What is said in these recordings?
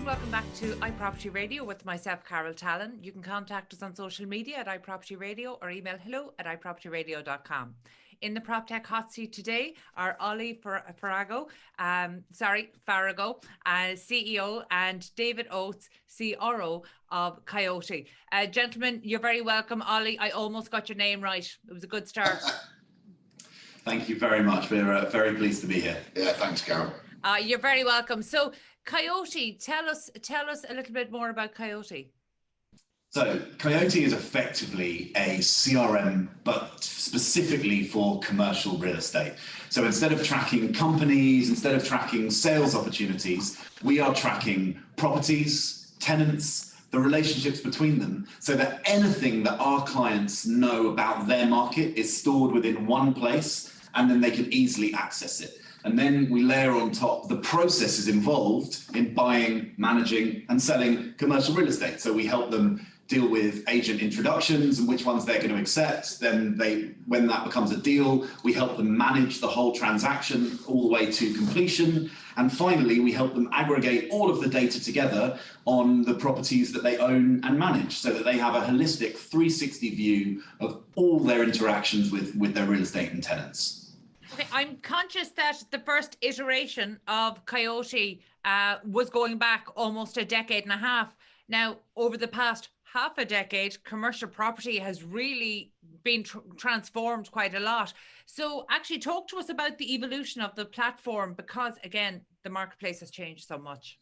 and welcome back to iPropertyRadio with myself, Carol Tallon. You can contact us on social media at iPropertyRadio or email hello@iPropertyRadio.com. In the Proptech Hot Seat today are Ollie Farago, CEO, and David Oates, CRO of Coyote. Gentlemen, you're very welcome. Ollie, I almost got your name right. It was a good start. Thank you very much. We're very pleased to be here. Yeah, thanks, Carol. You're very welcome. So, Coyote, tell us a little bit more about Coyote. So, Coyote is effectively a CRM, but specifically for commercial real estate. So instead of tracking companies, instead of tracking sales opportunities, we are tracking properties, tenants, the relationships between them, so that anything that our clients know about their market is stored within one place, and then they can easily access it. And then we layer on top the processes involved in buying, managing, and selling commercial real estate. So we help them deal with agent introductions and which ones they're going to accept. Then when that becomes a deal, we help them manage the whole transaction all the way to completion. And finally, we help them aggregate all of the data together on the properties that they own and manage, so that they have a holistic 360 view of all their interactions with their real estate and tenants. Okay, I'm conscious that the first iteration of Coyote was going back almost a decade and a half. Now, over the past half a decade, commercial property has really been transformed quite a lot. So actually talk to us about the evolution of the platform, because again, the marketplace has changed so much.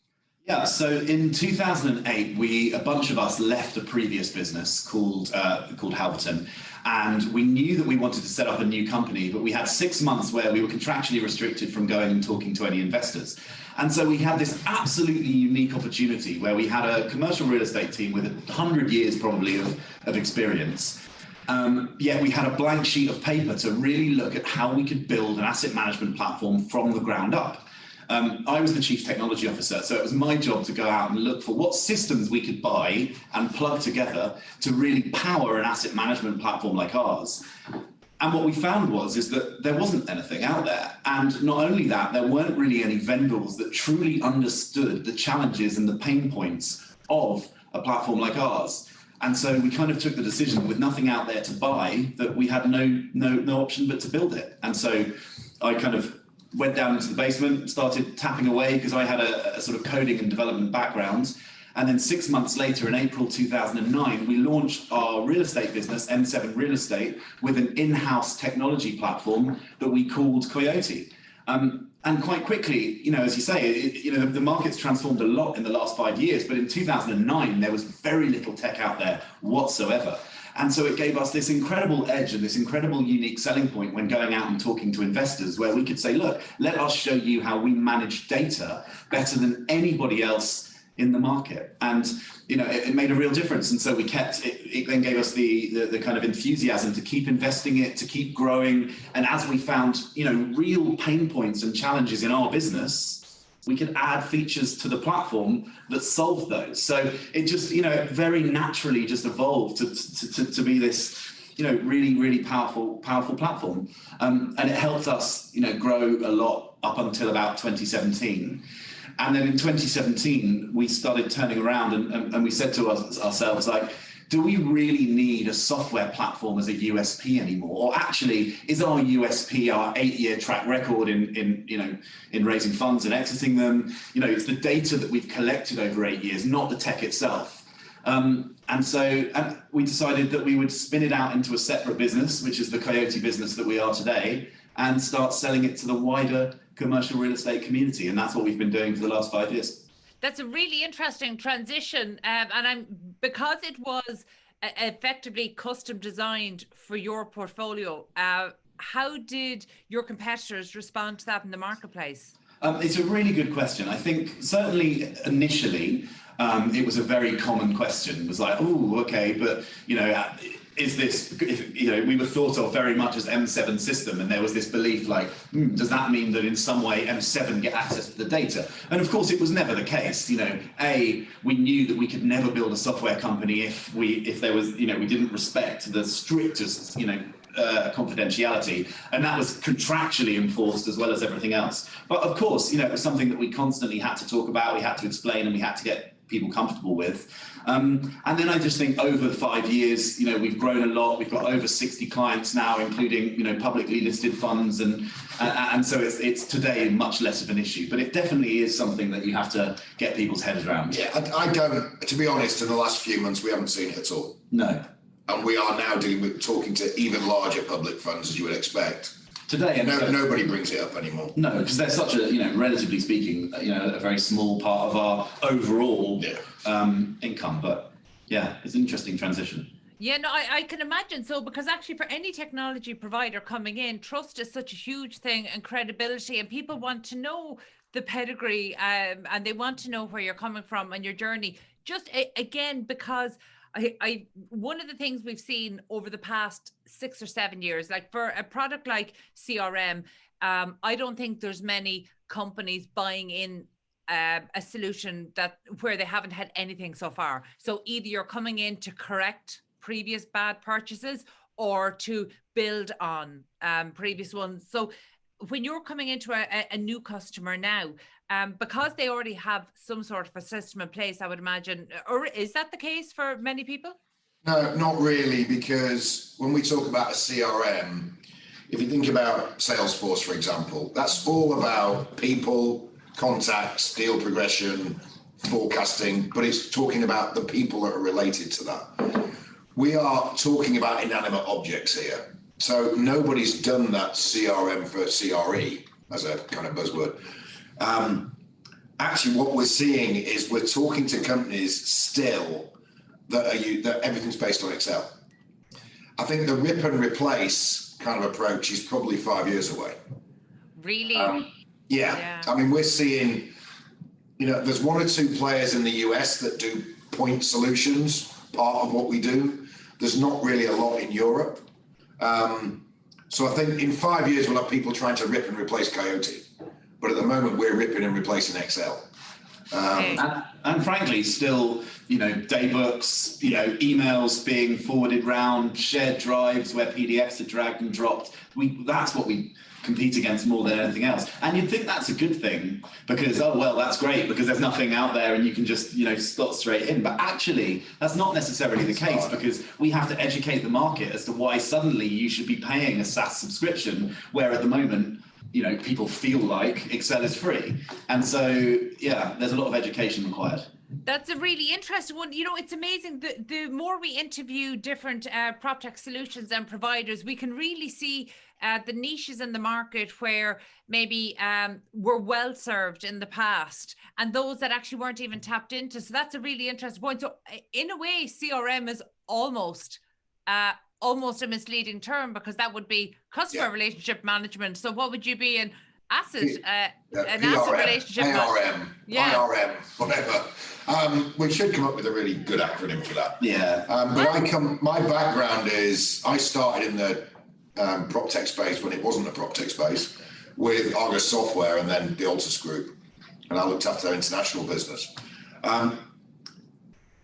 Yeah, so in 2008, a bunch of us left a previous business called Halverton, and we knew that we wanted to set up a new company, but we had 6 months where we were contractually restricted from going and talking to any investors. And so we had this absolutely unique opportunity where we had a commercial real estate team with 100 years probably of experience. Yet we had a blank sheet of paper to really look at how we could build an asset management platform from the ground up. I was the chief technology officer, so it was my job to go out and look for what systems we could buy and plug together to really power an asset management platform like ours. And what we found is that there wasn't anything out there. And not only that, there weren't really any vendors that truly understood the challenges and the pain points of a platform like ours. And so we kind of took the decision, with nothing out there to buy, that we had no option but to build it. And so I kind of went down into the basement, started tapping away, because I had a sort of coding and development background. And then 6 months later, in April 2009, we launched our real estate business, M7 Real Estate, with an in-house technology platform that we called Coyote. And quite quickly, as you say, the market's transformed a lot in the last 5 years, but in 2009, there was very little tech out there whatsoever. And so it gave us this incredible edge and this incredible unique selling point when going out and talking to investors, where we could say, look, let us show you how we manage data better than anybody else in the market. And it made a real difference. And so we kept it then gave us the kind of enthusiasm to keep investing it, to keep growing. And as we found real pain points and challenges in our business, we could add features to the platform that solve those. So it just very naturally just evolved to be this really, really powerful platform. And it helped us grow a lot up until about 2017. And then in 2017, we started turning around and we said to ourselves, like, do we really need a software platform as a USP anymore? Or actually, is our USP our 8-year track record in raising funds and exiting them? It's the data that we've collected over 8 years, not the tech itself. And so we decided that we would spin it out into a separate business, which is the Coyote business that we are today, and start selling it to the wider commercial real estate community. And that's what we've been doing for the last 5 years. That's a really interesting transition. And because it was effectively custom designed for your portfolio, how did your competitors respond to that in the marketplace? It's a really good question. I think certainly initially, it was a very common question. It was like, oh, okay, but is this, we were thought of very much as M7 system, and there was this belief like, does that mean that in some way M7 get access to the data? And of course, it was never the case. We knew that we could never build a software company if there was, we didn't respect the strictest, confidentiality, and that was contractually enforced as well as everything else. But of course, it was something that we constantly had to talk about, we had to explain, and we had to get people comfortable with. And then I just think over 5 years, we've grown a lot. We've got over 60 clients now, including, publicly listed funds. And so it's today much less of an issue, but it definitely is something that you have to get people's heads around. Yeah, I don't, to be honest, in the last few months, we haven't seen it at all. No. And we are now talking to even larger public funds, as you would expect. Today, nobody brings it up anymore. No, because they're such a, relatively speaking, a very small part of our overall income. But yeah, it's an interesting transition. Yeah, no, I can imagine so, because actually for any technology provider coming in, trust is such a huge thing, and credibility, and people want to know the pedigree, and they want to know where you're coming from and your journey. Just again, because I one of the things we've seen over the past 6 or 7 years, like for a product like CRM, I don't think there's many companies buying in a solution where they haven't had anything so far. So either you're coming in to correct previous bad purchases or to build on previous ones. So when you're coming into a new customer now, because they already have some sort of a system in place, I would imagine, or is that the case for many people? No, not really, because when we talk about a CRM, if you think about Salesforce, for example, that's all about people, contacts, deal progression, forecasting, but it's talking about the people that are related to that. We are talking about inanimate objects here. So nobody's done that CRM for CRE as a kind of buzzword. Actually, what we're seeing is we're talking to companies still that everything's based on Excel. I think the rip and replace kind of approach is probably 5 years away. Really? Yeah. I mean, we're seeing, there's 1 or 2 players in the US that do point solutions, part of what we do. There's not really a lot in Europe. So I think in 5 years, we'll have people trying to rip and replace Coyote. But at the moment, we're ripping and replacing Excel. And frankly, still, daybooks, emails being forwarded round, shared drives where PDFs are dragged and dropped. That's what we compete against more than anything else. And you'd think that's a good thing because, that's great because there's nothing out there and you can just, slot straight in. But actually, that's not necessarily the case because we have to educate the market as to why suddenly you should be paying a SaaS subscription, where at the moment, people feel like Excel is free. And so, there's a lot of education required. That's a really interesting one. It's amazing. The more we interview different PropTech solutions and providers, we can really see the niches in the market where maybe were well served in the past and those that actually weren't even tapped into. So that's a really interesting point. So in a way, CRM is almost a misleading term because that would be customer relationship management. So what would you be in? Asset relationship ARM, IRM, whatever. We should come up with a really good acronym for that. Yeah. But my background is I started in the PropTech space when it wasn't a PropTech space with Argus Software and then the Oates group, and I looked after their international business.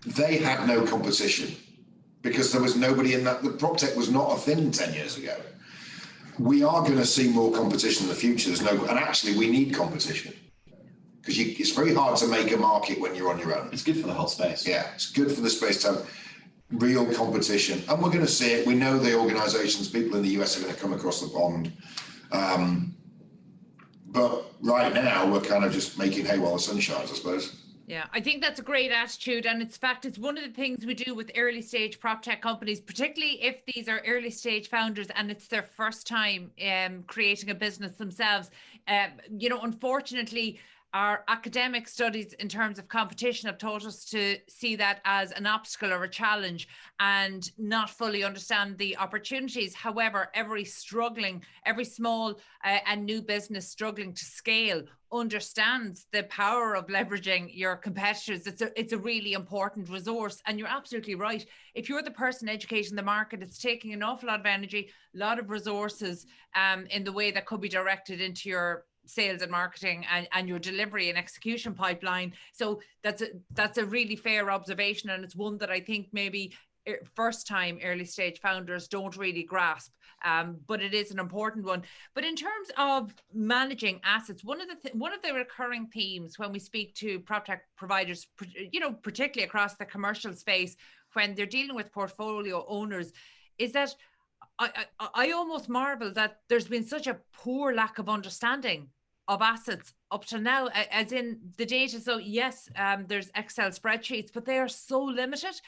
They had no competition because there was nobody in that. The PropTech was not a thing 10 years ago. We are going to see more competition in the future. And actually we need competition because it's very hard to make a market when you're on your own. It's good for the whole space. Yeah, it's good for the space to have real competition. And we're going to see it. We know the organizations, people in the US are going to come across the pond. But right now we're kind of just making hay while the sun shines, I suppose. Yeah, I think that's a great attitude. And in fact, it's one of the things we do with early stage PropTech companies, particularly if these are early stage founders and it's their first time creating a business themselves. Unfortunately, our academic studies in terms of competition have taught us to see that as an obstacle or a challenge and not fully understand the opportunities. However, every small and new business struggling to scale understands the power of leveraging your competitors. It's a really important resource. And you're absolutely right. If you're the person educating the market, it's taking an awful lot of energy, a lot of resources in the way that could be directed into your sales and marketing and your delivery and execution pipeline. So that's a really fair observation. And it's one that I think maybe first-time early-stage founders don't really grasp. But it is an important one. But in terms of managing assets, one of the recurring themes when we speak to PropTech providers, particularly across the commercial space, when they're dealing with portfolio owners, is that I almost marvel that there's been such a poor lack of understanding of assets up to now, as in the data. So yes, there's Excel spreadsheets, but they are so limited.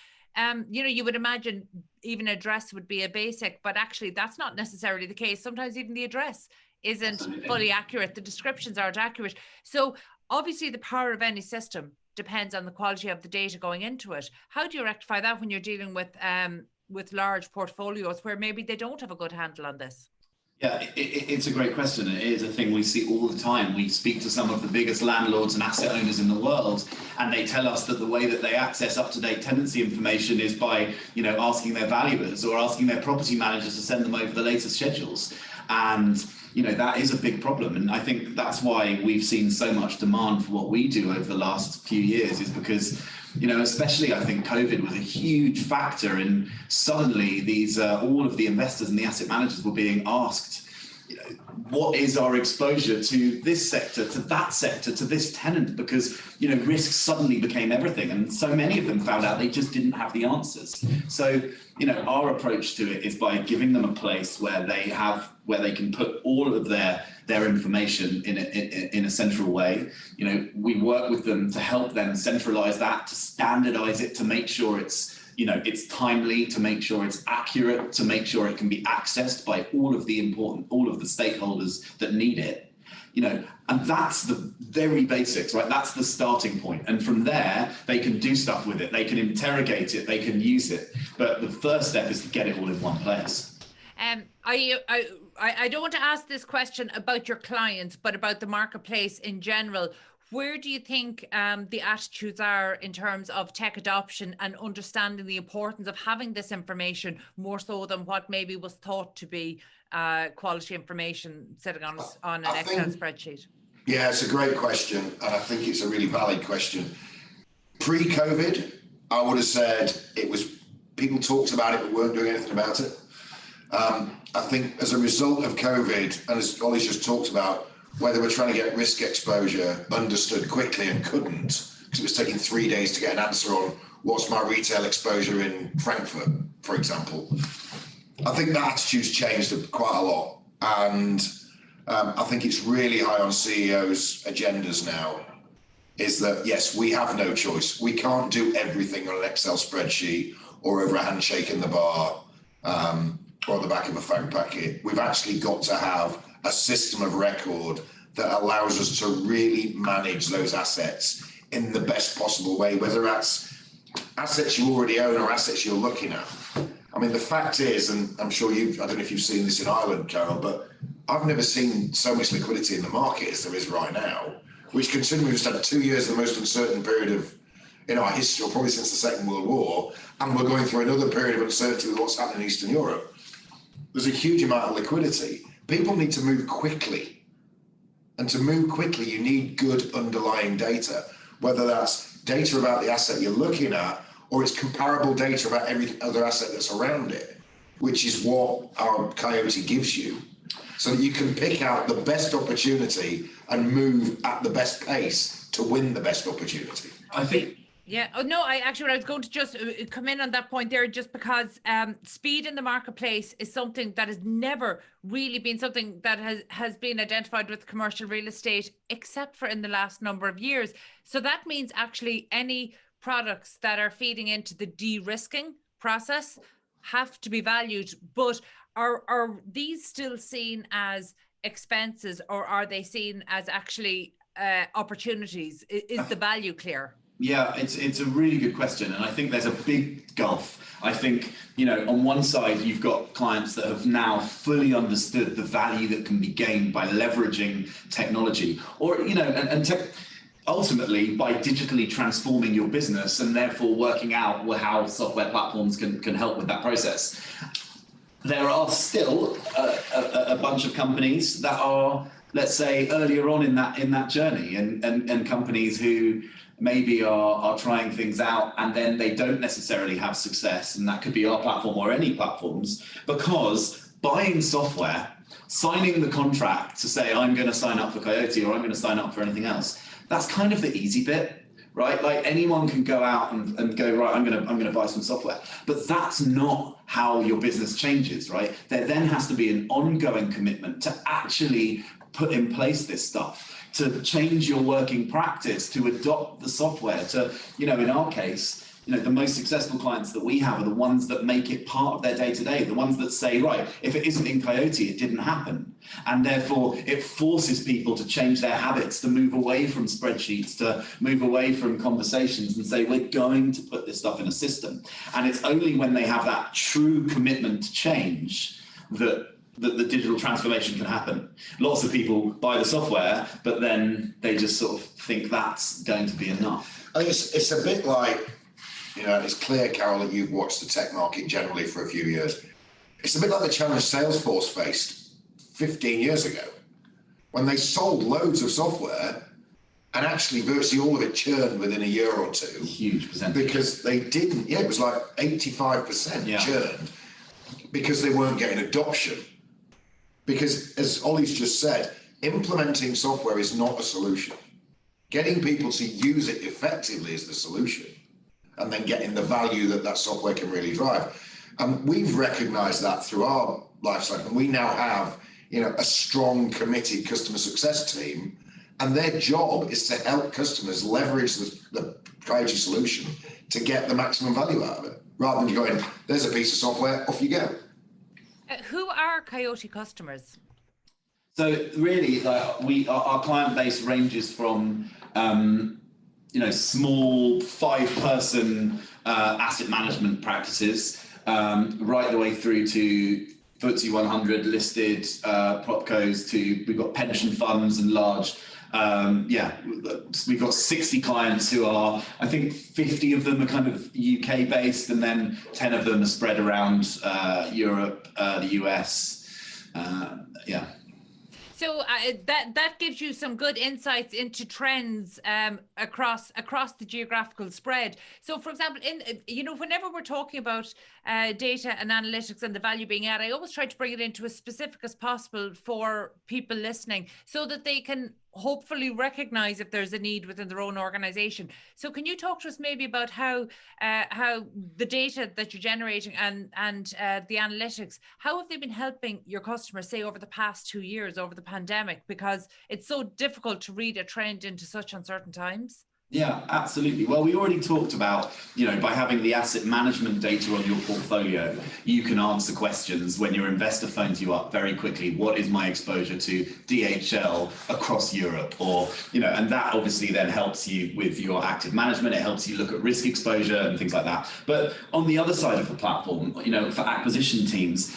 You would imagine even address would be a basic, but actually that's not necessarily the case. Sometimes even the address isn't fully accurate. The descriptions aren't accurate. So obviously the power of any system depends on the quality of the data going into it. How do you rectify that when you're dealing with large portfolios where maybe they don't have a good handle on this? Yeah, it's a great question. It is a thing we see all the time. We speak to some of the biggest landlords and asset owners in the world, and they tell us that the way that they access up-to-date tenancy information is by, asking their valuers or asking their property managers to send them over the latest schedules. And, that is a big problem. And I think that's why we've seen so much demand for what we do over the last few years, is because especially I think COVID was a huge factor, and suddenly these all of the investors and the asset managers were being asked, what is our exposure to this sector, to that sector, to this tenant? Because risk suddenly became everything, and so many of them found out they just didn't have the answers. So our approach to it is by giving them a place where they can put all of their information in a central way. We work with them to help them centralize that, to standardize it, to make sure it's timely, to make sure it's accurate, to make sure it can be accessed by all of the stakeholders that need it. And that's the very basics, right? That's the starting point. And from there, they can do stuff with it. They can interrogate it. They can use it. But the first step is to get it all in one place. I don't want to ask this question about your clients, but about the marketplace in general. Where do you think the attitudes are in terms of tech adoption and understanding the importance of having this information more so than what maybe was thought to be quality information sitting on an Excel spreadsheet? Yeah, it's a great question, and I think it's a really valid question. Pre-COVID, I would have said people talked about it but weren't doing anything about it. I think as a result of COVID, and as Ollie's just talked about, where they were trying to get risk exposure understood quickly and couldn't, because it was taking 3 days to get an answer on what's my retail exposure in Frankfurt, for example. I think that attitude's changed quite a lot. And I think it's really high on CEOs' agendas now, is that, yes, we have no choice. We can't do everything on an Excel spreadsheet or over a handshake in the bar or on the back of a phone packet. We've actually got to have a system of record that allows us to really manage those assets in the best possible way, whether that's assets you already own or assets you're looking at. I mean, the fact is, and I'm sure I don't know if you've seen this in Ireland, Carol, but I've never seen so much liquidity in the market as there is right now, which, considering we've just had 2 years of the most uncertain period in our history, or probably since the Second World War, and we're going through another period of uncertainty with what's happening in Eastern Europe, there's a huge amount of liquidity. People need to move quickly. And to move quickly, you need good underlying data, whether that's data about the asset you're looking at, or it's comparable data about every other asset that's around it, which is what our Coyote gives you, so that you can pick out the best opportunity and move at the best pace to win the best opportunity. I think. Yeah. Oh, no, I was going to just come in on that point there, just because speed in the marketplace is something that has never really been something that has been identified with commercial real estate, except for in the last number of years. So that means actually any products that are feeding into the de-risking process have to be valued. But are these still seen as expenses, or are they seen as actually opportunities? Is the value clear? Yeah, it's a really good question, and I think there's a big gulf. I think, on one side, you've got clients that have now fully understood the value that can be gained by leveraging technology, or, ultimately by digitally transforming your business, and therefore working out how software platforms can help with that process. There are still a bunch of companies that are let's say earlier on in that journey, and companies who maybe are trying things out and then they don't necessarily have success, and that could be our platform or any platforms, because buying software, signing the contract to say I'm going to sign up for Coyote or I'm going to sign up for anything else, that's kind of the easy bit, right? Like anyone can go out and go, right, I'm going to buy some software, but that's not how your business changes, right? There then has to be an ongoing commitment to actually put in place this stuff, to change your working practice, to adopt the software, to, in our case, the most successful clients that we have are the ones that make it part of their day-to-day, the ones that say, right, if it isn't in Coyote, it didn't happen. And therefore, it forces people to change their habits, to move away from spreadsheets, to move away from conversations and say, we're going to put this stuff in a system. And it's only when they have that true commitment to change that the digital transformation can happen. Lots of people buy the software, but then they just sort of think that's going to be enough. I think it's a bit like, it's clear, Carol, that you've watched the tech market generally for a few years. It's a bit like the challenge Salesforce faced 15 years ago, when they sold loads of software and actually virtually all of it churned within a year or two. Huge percentage. Because they didn't, it was like 85% churned because they weren't getting adoption. Because as Ollie's just said, implementing software is not a solution. Getting people to use it effectively is the solution, and then getting the value that software can really drive. And we've recognized that through our life cycle. And we now have, a strong, committed customer success team, and their job is to help customers leverage the Coyote solution to get the maximum value out of it, rather than going, there's a piece of software, off you go. Who are Coyote customers? So really, our client base ranges from small 5-person asset management practices, right the way through to FTSE 100 listed propcos, to we've got pension funds and large. We've got 60 clients who are, I think 50 of them are kind of UK based, and then 10 of them are spread around Europe, the US. So that gives you some good insights into trends across the geographical spread. So, for example, whenever we're talking about data and analytics and the value being added, I always try to bring it into as specific as possible for people listening, so that they can hopefully recognize if there's a need within their own organization. So can you talk to us maybe about how the data that you're generating and the analytics, how have they been helping your customers, say, over the past 2 years, over the pandemic, because it's so difficult to read a trend into such uncertain times? Yeah, absolutely. Well, we already talked about, by having the asset management data on your portfolio, you can answer questions when your investor phones you up very quickly. What is my exposure to DHL across Europe? Or, and that obviously then helps you with your active management. It helps you look at risk exposure and things like that. But on the other side of the platform, for acquisition teams,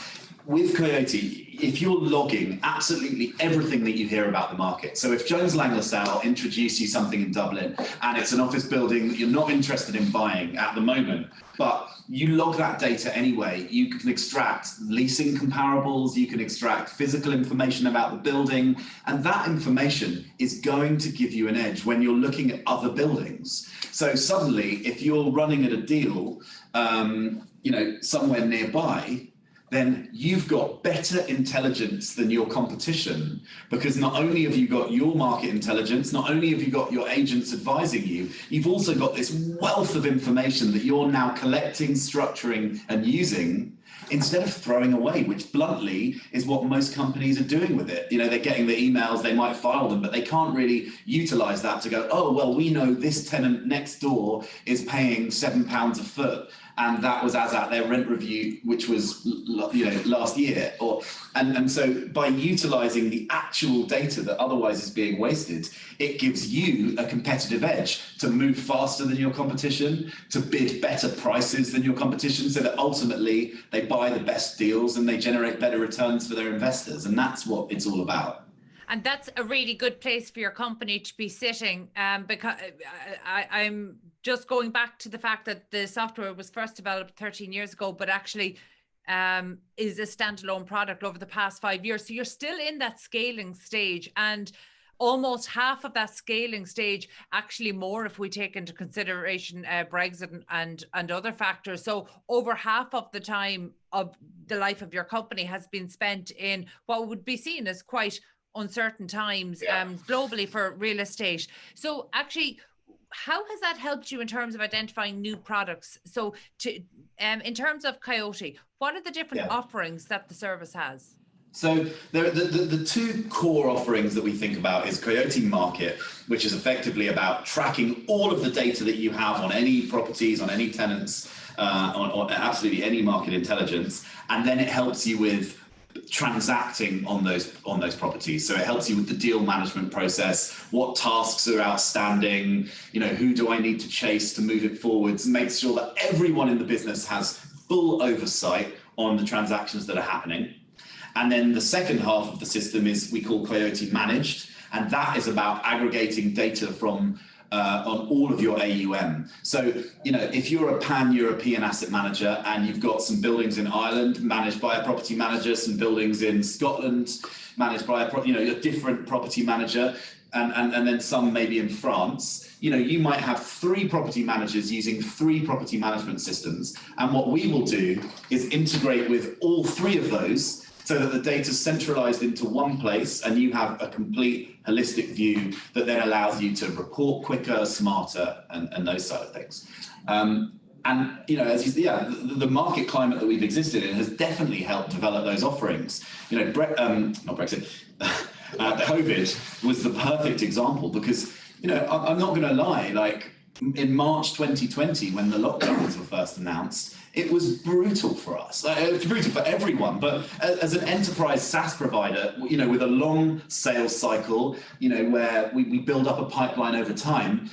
with Coyote, if you're logging absolutely everything that you hear about the market, so if Jones Lang LaSalle introduce you something in Dublin and it's an office building that you're not interested in buying at the moment, but you log that data anyway, you can extract leasing comparables, you can extract physical information about the building, and that information is going to give you an edge when you're looking at other buildings. So suddenly, if you're running at a deal, somewhere nearby, then you've got better intelligence than your competition, because not only have you got your market intelligence, not only have you got your agents advising you, you've also got this wealth of information that you're now collecting, structuring, and using instead of throwing away, which bluntly is what most companies are doing with it. They're getting the emails, they might file them, but they can't really utilize that to go, oh, well, we know this tenant next door is paying £7 a foot, and that was as at their rent review, which was last year. And so by utilizing the actual data that otherwise is being wasted, it gives you a competitive edge to move faster than your competition, to bid better prices than your competition, so that ultimately they buy the best deals and they generate better returns for their investors. And that's what it's all about. And that's a really good place for your company to be sitting, because I'm just going back to the fact that the software was first developed 13 years ago, but actually is a standalone product over the past 5 years. So you're still in that scaling stage, and almost half of that scaling stage, actually more if we take into consideration Brexit and other factors. So over half of the time of the life of your company has been spent in what would be seen as quite uncertain times globally for real estate. So actually, how has that helped you in terms of identifying new products? So in terms of Coyote, what are the different offerings that the service has? So the two core offerings that we think about is Coyote Market, which is effectively about tracking all of the data that you have on any properties, on any tenants, on absolutely any market intelligence, and then it helps you with transacting on those properties. So it helps you with the deal management process, what tasks are outstanding, who do I need to chase to move it forwards, and make sure that everyone in the business has full oversight on the transactions that are happening. And then the second half of the system is we call Coyote Managed, and that is about aggregating data from on all of your AUM. So, if you're a pan-European asset manager and you've got some buildings in Ireland managed by a property manager, some buildings in Scotland managed by a different property manager, and then some maybe in France, you might have 3 property managers using 3 property management systems. And what we will do is integrate with all 3 of those, so that the data's centralized into one place and you have a complete holistic view that then allows you to report quicker, smarter, and those sort of things. The market climate that we've existed in has definitely helped develop those offerings. Not Brexit, COVID was the perfect example because, I'm not going to lie, like in March 2020, when the lockdowns were first announced, it was brutal for us. It's brutal for everyone, but as an enterprise SaaS provider, with a long sales cycle, where we build up a pipeline over time,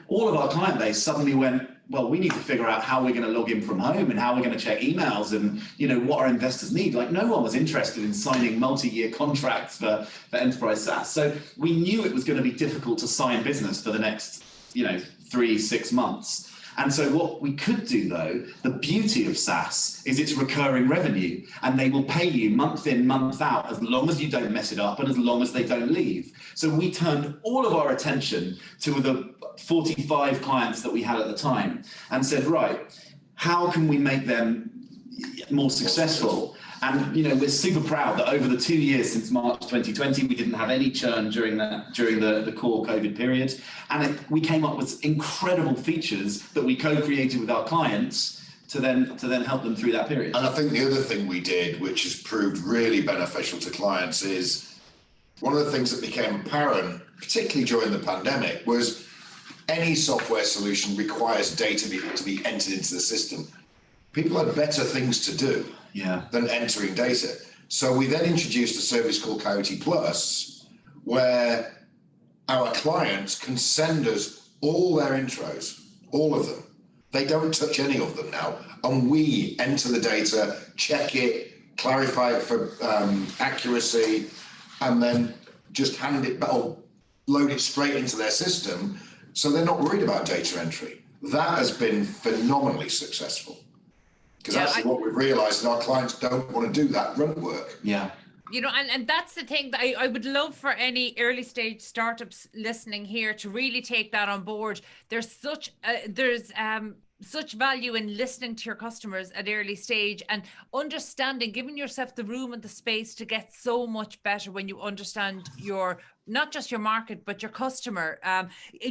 all of our client base suddenly went, well, we need to figure out how we're going to log in from home and how we're going to check emails and, what our investors need. Like, no one was interested in signing multi-year contracts for enterprise SaaS. So we knew it was going to be difficult to sign business for the next, 3-6 months. And so what we could do, though, the beauty of SaaS is it's recurring revenue, and they will pay you month in, month out, as long as you don't mess it up and as long as they don't leave. So we turned all of our attention to the 45 clients that we had at the time and said, right, how can we make them more successful? And we're super proud that over the 2 years since March 2020, we didn't have any churn during the core COVID period, and we came up with incredible features that we co-created with our clients to then help them through that period. And I think the other thing we did, which has proved really beneficial to clients, is one of the things that became apparent, particularly during the pandemic, was any software solution requires data to be entered into the system. People had better things to do than entering data. So we then introduced a service called Coyote Plus, where our clients can send us all their intros, all of them. They don't touch any of them now. And we enter the data, check it, clarify it for accuracy, and then just hand it back or load it straight into their system. So they're not worried about data entry. That has been phenomenally successful. Because actually what we've realised is our clients don't want to do that grunt work. Yeah. And that's the thing that I would love for any early stage startups listening here to really take that on board. There's such value in listening to your customers at early stage and understanding, giving yourself the room and the space to get so much better when you understand not just your market, but your customer.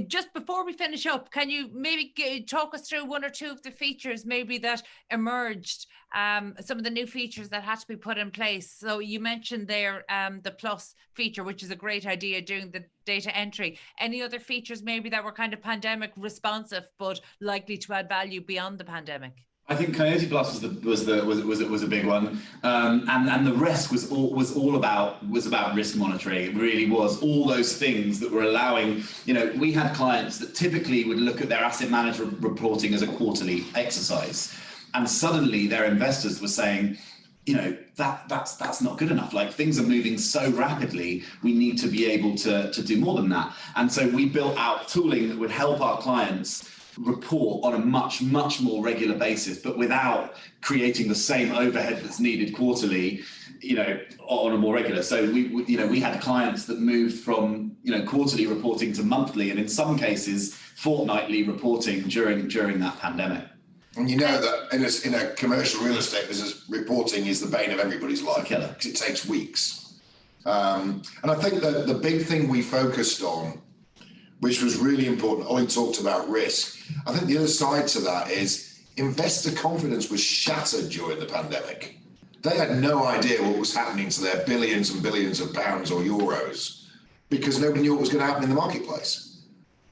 Just before we finish up, can you maybe talk us through one or two of the features maybe that emerged, some of the new features that had to be put in place? So you mentioned there the Plus feature, which is a great idea, doing the data entry. Any other features maybe that were kind of pandemic responsive, but likely to add value beyond the pandemic? I think Coyote Plus was a big one, and the rest was all about risk monitoring. It really was all those things that were allowing. We had clients that typically would look at their asset management reporting as a quarterly exercise, and suddenly their investors were saying, that's not good enough. Like, things are moving so rapidly, we need to be able to do more than that. And so we built out tooling that would help our clients report on a much more regular basis, but without creating the same overhead that's needed quarterly, on a more regular. So we had clients that moved from quarterly reporting to monthly, and in some cases fortnightly reporting during that pandemic. And that in a commercial real estate business, reporting is the bane of everybody's life because it takes weeks. And I think that the big thing we focused on, which was really important, Ollie talked about risk. I think the other side to that is investor confidence was shattered during the pandemic. They had no idea what was happening to their billions and billions of pounds or euros because nobody knew what was going to happen in the marketplace.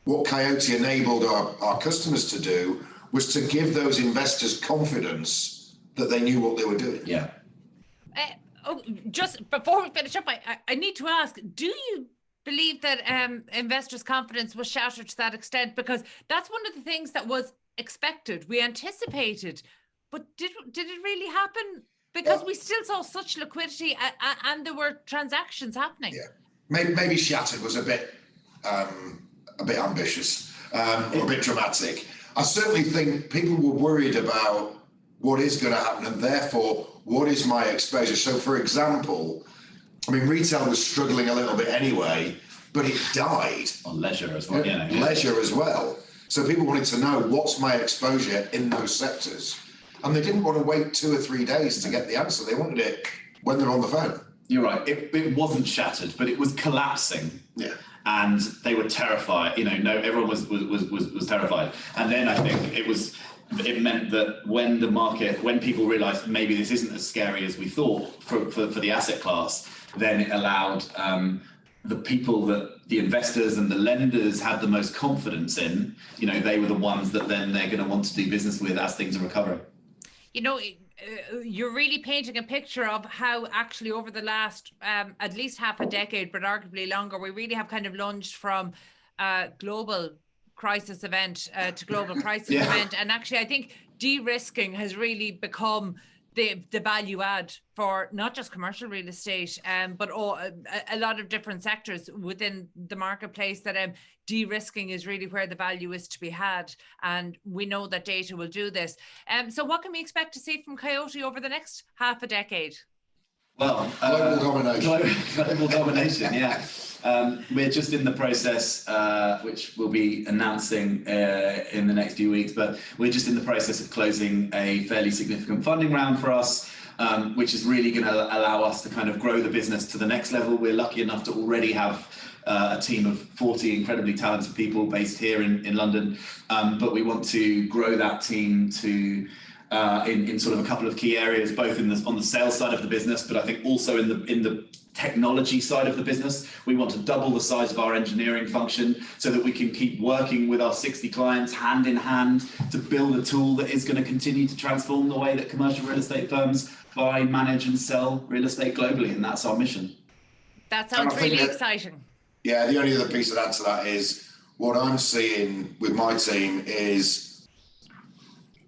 What Coyote enabled our customers to do was to give those investors confidence that they knew what they were doing. Yeah. Just before we finish up, I need to ask, do you believe that investors' confidence was shattered to that extent? Because that's one of the things that was expected. We anticipated, but did it really happen? Because we still saw such liquidity and there were transactions happening. Yeah, maybe shattered was a bit ambitious or a bit dramatic. I certainly think people were worried about what is going to happen and therefore what is my exposure. So, for example, retail was struggling a little bit anyway, but it died. On leisure as well. Leisure as well. So people wanted to know what's my exposure in those sectors. And they didn't want to wait 2 or 3 days to get the answer. They wanted it when they're on the phone. You're right. It wasn't shattered, but it was collapsing. Yeah. And they were terrified. Everyone was terrified. And then I think it meant that when people realised maybe this isn't as scary as we thought for the asset class, then it allowed the people that the investors and the lenders had the most confidence in. They were the ones that then they're going to want to do business with as things are recovering. You're really painting a picture of how actually over the last at least half a decade, but arguably longer, we really have kind of lunged from global crisis event to global crisis event. And actually, I think de-risking has really become the value add for not just commercial real estate, but a lot of different sectors within the marketplace, that de-risking is really where the value is to be had. And we know that data will do this. So what can we expect to see from Coyote over the next half a decade? Well, global domination. Global domination, yeah. We're just in the process, which we'll be announcing in the next few weeks, but we're just in the process of closing a fairly significant funding round for us, which is really going to allow us to kind of grow the business to the next level. We're lucky enough to already have a team of 40 incredibly talented people based here in London, but we want to grow that team to in sort of a couple of key areas, both on the sales side of the business, but I think also in the technology side of the business. We want to double the size of our engineering function so that we can keep working with our 60 clients hand in hand to build a tool that is going to continue to transform the way that commercial real estate firms buy, manage and sell real estate globally. And that's our mission. That sounds really exciting. Yeah, the only other piece I'd add to that is what I'm seeing with my team is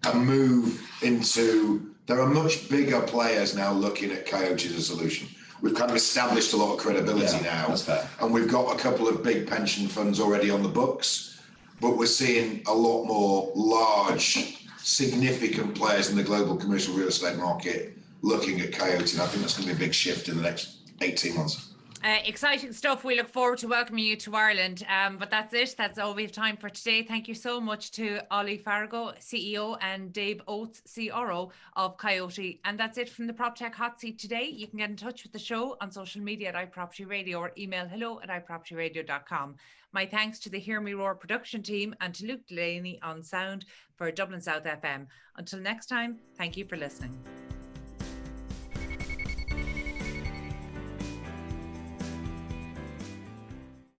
a move into, there are much bigger players now looking at Coyote as a solution. We've kind of established a lot of credibility now. That's fair. And we've got a couple of big pension funds already on the books, but we're seeing a lot more large, significant players in the global commercial real estate market looking at Coyote. And I think that's going to be a big shift in the next 18 months. Exciting stuff. We look forward to welcoming you to Ireland. But that's it. That's all we have time for today. Thank you so much to Ollie Farago, CEO, and Dave Oates, CRO of Coyote. And that's it from the Proptech Hot Seat today. You can get in touch with the show on social media at iPropertyRadio or email hello@iPropertyRadio.com. My thanks to the Hear Me Roar production team and to Luke Delaney on sound for Dublin South FM. Until next time, thank you for listening.